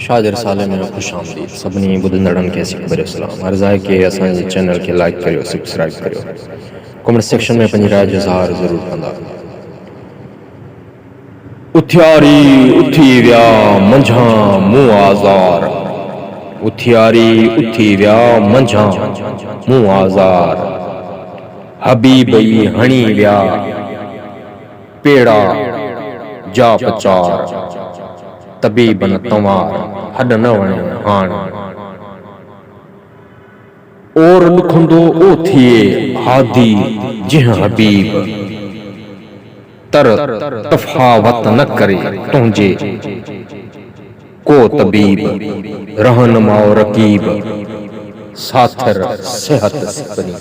शादिर साले में खुश आमदीद सभिनी ॿुधंदड़नि खे सिकबर सलाम। अर्ज़ आहे कि असांजे चैनल खे लाइक करियो, सब्सक्राइब करियो, कमेंट सेक्शन में पंहिंजी राय जो इज़हार ज़रूर कंदा। उथियारी उथी विया मंझां मुंहुं आज़ार, उथियारी उथी विया मंझां मुंहुं आज़ार, हबीब ई हणी विया पेड़ा जा पचार, तबीबन तंवार हॾ न वणे हाण। और ॾुखंदो ओ थिए हादी जिह हबीब, तर तफ़ावत न करे तुंहिंजे को तबीब। रहनुमा रकीब साथर सिहत सिपरी,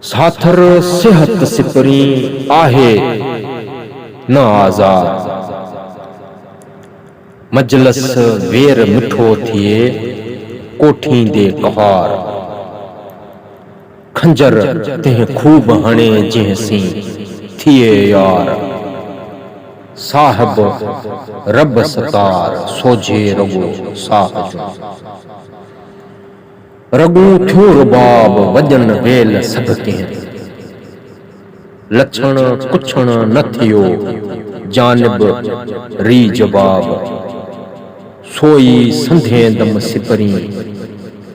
साथर सिहत सिपरी आहे न आज़ार। मजलस वेर मिठो थिए कोठींदे कहार, खंजर तेह खूब हणे जंहिंसी थिए यार। साहिब रब सतार सोझे रगो साहब, रगूं थियो रुबाब वजन वेल सभ कंहिं। लछण कुछण न थियो जानिब री जवाब, सोई संधे दम सिपरी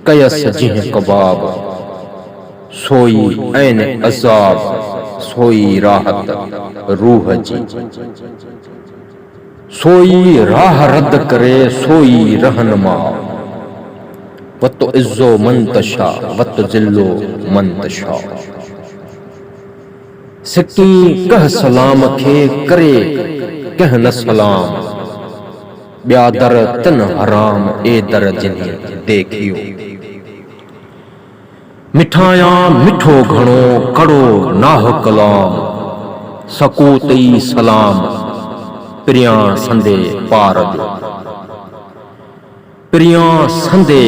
कयस जिह कबाब। सोई ऐन अज़ाब सोई राहत रूह जी, सोई राह रद करे सोई रहनुमा। वत इज़्ज़ो मंतशा वत ज़िल्लो मंतशा, सिकी कह सलाम खे करे कह न सलाम। ॿिया दर तिन हराम ए दर जिन्हें देखियो। मिठाया मिठो घणो कड़ो नाह कलाम, सकूतई सलाम प्रिया संदे पार जो। प्रिया संदे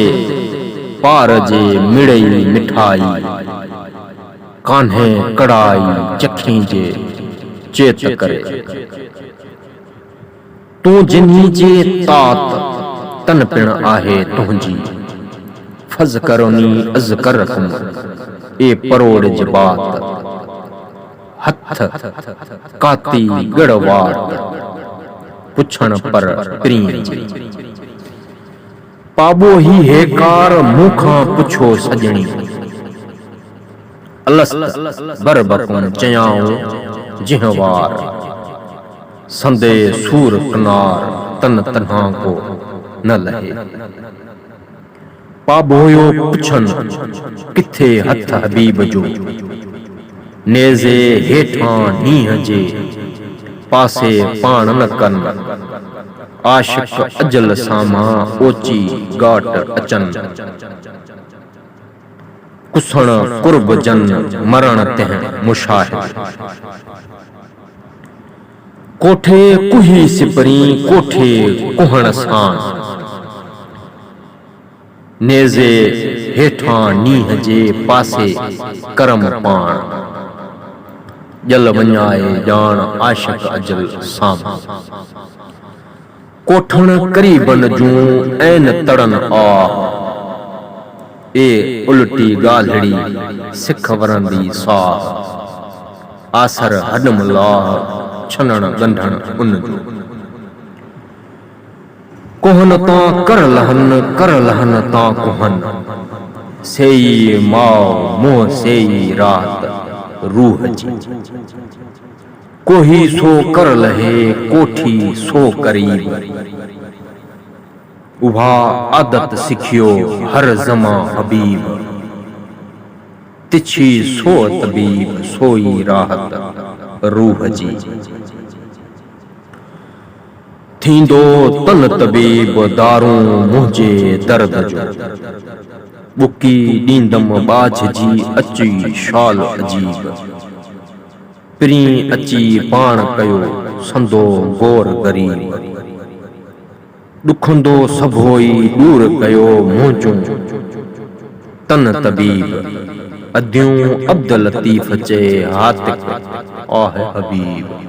पार जे मिड़ई मिठाई, कान्हे कड़ाई चखी जे चेत करे। तू जिन्ही जे तात तन पिण आहे तुंहिंजी, फज़ करोनी अज़ कर रखूं ए परोड़ जी बात। हथ काती गड़वाट पुछण पर प्रीं जी, पाबो ही हेकार मूंखां पुछो सजणी। अलस्त बरबकुन चयाऊं जिह वार, संदे सूर कनार तन तन्हा को न लहे। पाबोयो पुछन किथे हथ हबीब जो, नेज़े हेठां नीह जे पासे पाण न कन। आशिक अजल सामा ओची गाट अचन, कुसण कुर्ब जन मरण तेह मुशाहिद। कोठे कुही सिपरी कोठे कुहण सान, नेज़े हेठां नीह जे पासे करम पाण। जल वञाए जान आशिक अजल सामा, कोठण करीबन जूं ऐन तड़न आ। ए उल्टी गाल्हड़ी सिख वरंदी साह, आसर हडमलाह छनण गंढण उन जो। कोहन तां कर लहन तां कोहन, सेई माओ मोह सेई रात रूह जी। कोही सो कर लहे कोठी सो करीब, उभा आदत सिखियो हर ज़मां हबीब। तिछी सो तबीब सोई राहत रूह जी, थींदो तन तबीब दारूं मुंहिंजे दर्द जो। बुकी ॾींदम बाझ जी अची शाल अजीब, प्रीं अची पाण कयो संदो गोर गरीब। ॾुखंदो सभोई दूर कयो मुंहिंजो तन तबीब। अद्यूं अब्द लतीफ़ चे हातिक आह हबीब।